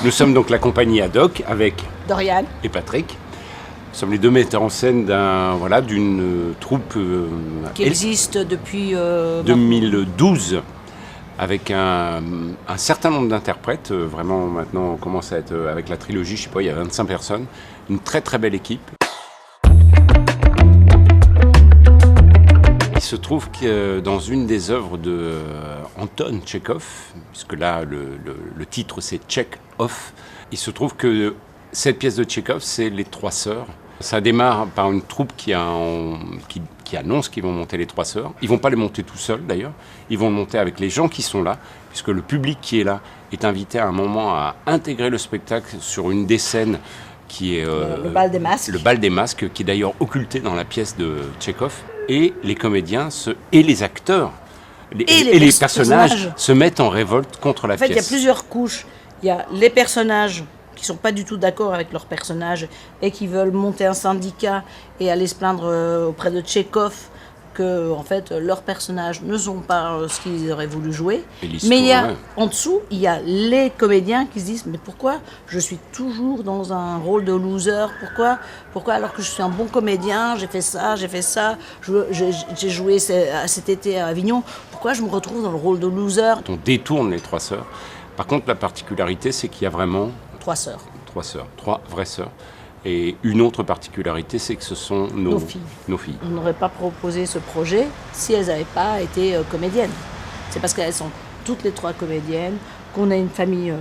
Nous sommes donc la compagnie Ad hoc avec Dorian et Patrick. Nous sommes les deux metteurs en scène d'une troupe qui existe depuis 2012 avec un certain nombre d'interprètes. Vraiment, maintenant, on commence à être avec la trilogie, je sais pas, il y a 25 personnes. Une très très belle équipe. Il se trouve que dans une des œuvres de Anton Tchekhov, puisque là le titre c'est Check-Off, il se trouve que cette pièce de Tchekhov, c'est Les Trois Sœurs. Ça démarre par une troupe qui annonce qu'ils vont monter Les Trois Sœurs. Ils ne vont pas les monter tout seuls d'ailleurs, ils vont le monter avec les gens qui sont là, puisque le public qui est là est invité à un moment à intégrer le spectacle sur une des scènes qui est le bal des masques. Le bal des masques, qui est d'ailleurs occulté dans la pièce de Tchekhov. Et les comédiens et les acteurs et les personnages se mettent en révolte contre la pièce. En fait, il y a plusieurs couches. Il y a les personnages qui ne sont pas du tout d'accord avec leurs personnages et qui veulent monter un syndicat et aller se plaindre auprès de Tchekhov que en fait, leurs personnages ne sont pas ce qu'ils auraient voulu jouer. Mais il y a, en dessous, il y a les comédiens qui se disent « Mais pourquoi je suis toujours dans un rôle de loser ? Pourquoi alors que je suis un bon comédien, j'ai fait ça, j'ai joué cet été à Avignon, pourquoi je me retrouve dans le rôle de loser ?» On détourne Les Trois Sœurs. Par contre, la particularité, c'est qu'il y a vraiment... Trois sœurs. Trois vraies sœurs. Et une autre particularité, c'est que ce sont nos filles. On n'aurait pas proposé ce projet si elles n'avaient pas été comédiennes. C'est parce qu'elles sont toutes les trois comédiennes, qu'on a une famille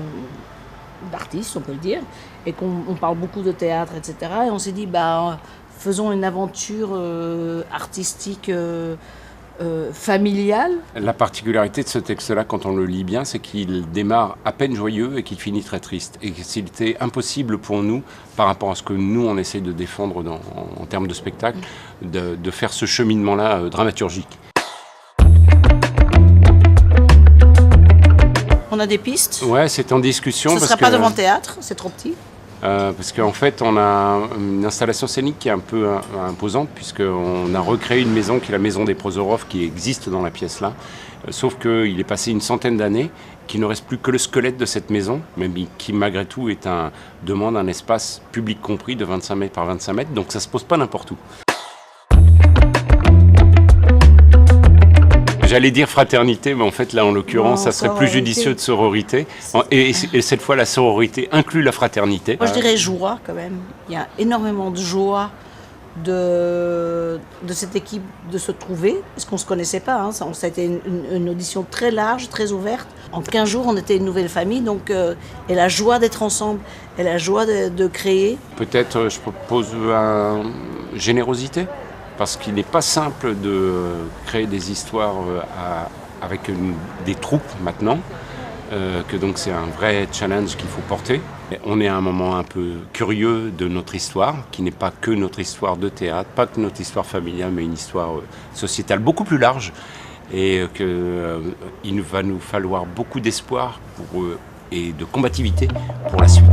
d'artistes, on peut le dire, et qu'on parle beaucoup de théâtre, etc. Et on s'est dit, faisons une aventure artistique familiale. La particularité de ce texte-là, quand on le lit bien, c'est qu'il démarre à peine joyeux et qu'il finit très triste. Et s'il était impossible pour nous, par rapport à ce que nous, on essaye de défendre en termes de spectacle, de faire ce cheminement-là dramaturgique. On a des pistes. Ouais, c'est en discussion. Ce ne sera pas devant théâtre, c'est trop petit. Parce qu'en fait, on a une installation scénique qui est un peu imposante, puisqu'on a recréé une maison qui est la maison des Prozorov, qui existe dans la pièce là. Sauf qu'il est passé une centaine d'années, qu'il ne reste plus que le squelette de cette maison, mais qui malgré tout demande un espace public compris de 25 mètres par 25 mètres, donc ça ne se pose pas n'importe où. J'allais dire fraternité, mais en fait, là, en l'occurrence, ça serait plus judicieux de sororité. Et cette fois, la sororité inclut la fraternité. Moi, je dirais joie, quand même. Il y a énormément de joie de cette équipe de se trouver, parce qu'on ne se connaissait pas. Hein. Ça a été une audition très large, très ouverte. En 15 jours, on était une nouvelle famille, donc et la joie d'être ensemble, et la joie de créer. Peut-être, je propose générosité. Parce qu'il n'est pas simple de créer des histoires avec des troupes maintenant, que donc c'est un vrai challenge qu'il faut porter. Et on est à un moment un peu curieux de notre histoire, qui n'est pas que notre histoire de théâtre, pas que notre histoire familiale, mais une histoire sociétale beaucoup plus large. Et qu'il va nous falloir beaucoup d'espoir et de combativité pour la suite.